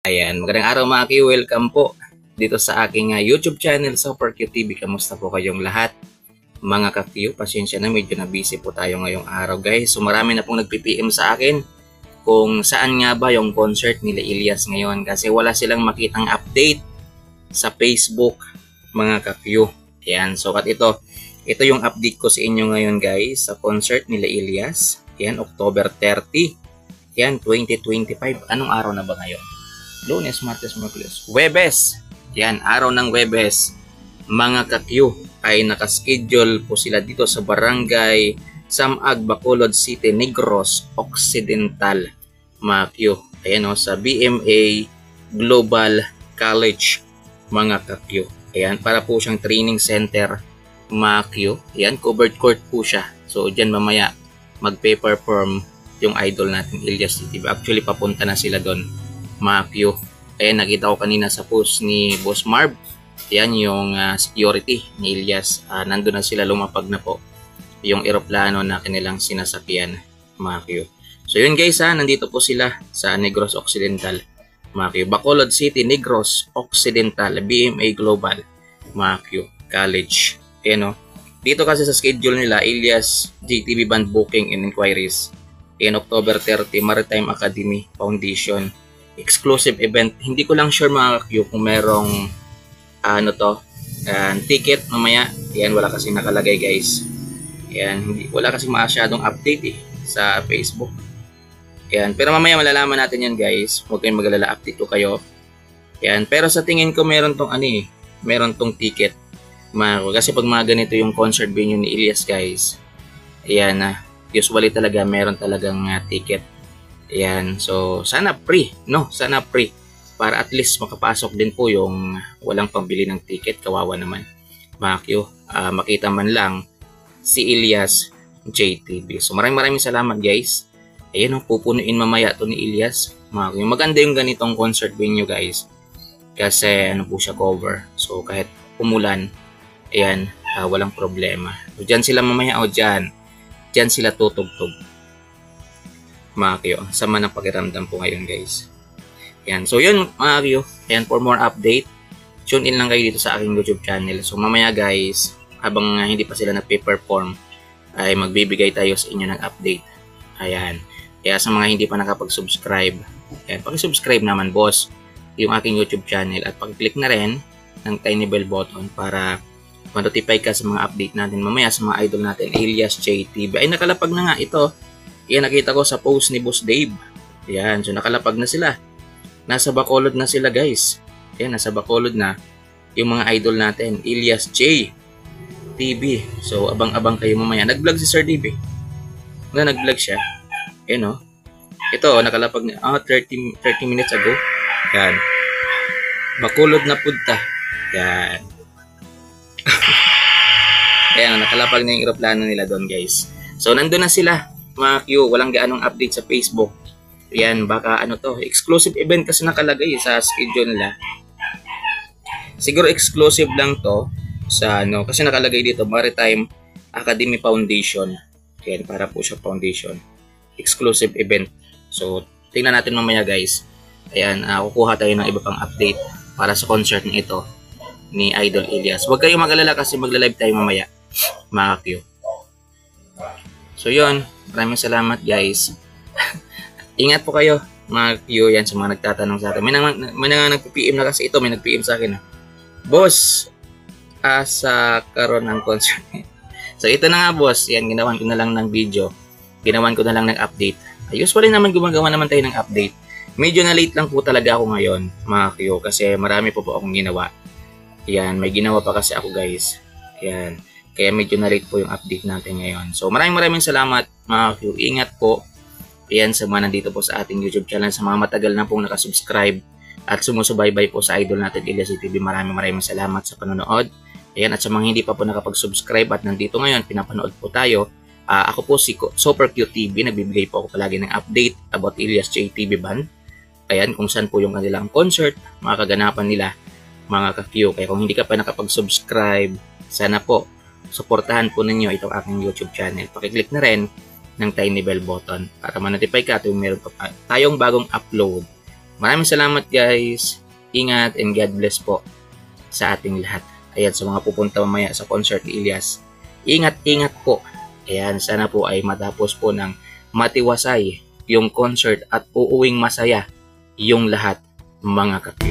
Ayan, magandang araw mga Q. Welcome po dito sa aking YouTube channel, Super Q TV. Kamusta po kayong lahat? Mga ka-Q, pasensya na, medyo na busy po tayo ngayong araw guys. So marami na pong nagpi-PM sa akin kung saan nga ba yung concert nila Ilyas ngayon. Kasi wala silang makitang update sa Facebook mga ka-Q. Ayan, so ito yung update ko sa inyo ngayon guys sa concert nila Ilyas. Ayan, October 30. Ayan, 2025. Anong araw na ba ngayon? Lunes, Martes, Miyerkules, Huwebes. Yan, araw ng Huwebes. Mga ka-Q, ay nakaschedule po sila dito sa Barangay Samag, Bacolod City, Negros Occidental. Mga Q, ayan o, sa BMA Global College. Mga ka-Q. Ayan, para po siyang training center. Mga Q, ayan, covered court po siya. So, dyan mamaya magpe-perform yung idol natin, Ilyas TV. Actually, papunta na sila doon. Mga Q. Ayan, nakita ko kanina sa post ni Boss Marv. Yan yung security ni Ilyas. Nandun na sila, lumapag na po yung eroplano na kanilang sinasakyan. Mga Q. So yun guys, nandito po sila sa Negros Occidental. Mga Q. Bacolod City, Negros Occidental, BMA Global. Mga Q. College. Ayan o. Dito kasi sa schedule nila, Ilyas JTV Band Booking and Inquiries. In October 30, Maritime Academy Foundation. Exclusive event. Hindi ko lang sure mga Q kung merong ticket mamaya. Yan, wala kasi nakalagay guys. Yan, wala kasi masyadong update sa Facebook. Yan, pero mamaya malalaman natin yan guys. Huwag kayong magalala, update ko kayo. Yan, pero sa tingin ko meron tong meron tong ticket. Kasi pag mga ganito yung concert venue ni Ilyas guys. Ayan, usually talaga meron talagang ticket. Ayan, so sana free, no? Sana free para at least makapasok din po yung walang pambili ng ticket, kawawa naman. Mga Q, makita man lang si Ilyas JTV. So maraming salamat guys. Ayan, pupunuin mamaya to ni Ilyas. Mga Q, maganda yung ganitong concert venue guys. Kasi po siya cover. So kahit umulan, ayan, walang problema. So dyan sila mamaya dyan sila tutugtog. Mga Q, sama ng pakiramdam po ngayon guys. Yan, so yun mga Q. Yan, for more update, tune in lang kayo dito sa aking YouTube channel. So mamaya guys, habang hindi pa sila nagpe-perform, ay magbibigay tayo sa inyo ng update. Ayan, kaya sa mga hindi pa nakapag-subscribe, ayan, pag-subscribe naman boss yung aking YouTube channel at pag-click na rin ng tiny bell button para ma-notify ka sa mga update natin mamaya sa mga idol natin, Ilyas JTV. Ay, nakalapag na nga ito. Yan, nakita ko sa post ni Boss Dave. Yan, so nakalapag na sila. Nasa Bacolod na sila guys. Yan, nasa Bacolod na yung mga idol natin, Ilyas J TV. So abang-abang kayo mamaya. Nag-vlog si Sir Dave nag-vlog siya. Yan o. Ito, nakalapag na 30 minutes ago. Yan. Bacolod na punta. Yan. Kaya nakalapag na yung aeroplano nila doon guys. So nandun na sila mga Q, walang gaanong update sa Facebook. Yan, baka exclusive event kasi nakalagay sa schedule nila. Siguro exclusive lang to sa kasi nakalagay dito Maritime Academy Foundation. Yan, para po siya foundation. Exclusive event. So, tingnan natin mamaya guys. Ayan, kukuha tayo ng iba pang update para sa concert na ito ni Idol Ilyas. Huwag kayong mag-alala kasi magla-live tayo mamaya mga Q. So yun, maraming salamat guys. Ingat po kayo mga Q, yan sa mga nagtatanong sa akin. May nagpi-PM na kasi ito, may nag-PM sa akin. Boss, sa karon ng concert. So ito na nga boss, yan, ginawan ko na lang ng video. Ginawan ko na lang ng update. Usually naman gumagawa naman tayo ng update. Medyo na late lang po talaga ako ngayon mga Q kasi marami po akong ginawa. Yan, may ginawa pa kasi ako guys. Yan. Kaya medyo na-late po yung update natin ngayon. So maraming salamat mga Q. Ingat po. Ayan sa mga nandito po sa ating YouTube channel. Sa mga matagal na pong nakasubscribe at sumusubaybay po sa idol natin Ilyas JTV. Maraming salamat sa panonood. Ayan, at sa mga hindi pa po nakapag-subscribe at nandito ngayon, pinapanood po tayo. Ako po si Super Q TV. Nagbibigay po ako palagi ng update about Ilyas JTV Band. Ayan, kung saan po yung kanilang concert, mga kaganapan nila, mga ka-Q. Kaya kung hindi ka pa nakapag-subscribe, sana po suportahan po ninyo itong aking YouTube channel. Pakiclick na rin ng tiny bell button para ma-notify ka tuwing meron pa tayong bagong upload Maraming salamat guys. Ingat and God bless po sa ating lahat. Ayan, sa mga pupunta mamaya sa concert ni Elias, ingat-ingat po. Ayan, sana po ay matapos po ng matiwasay yung concert at uuwing masaya yung lahat mga kapatid.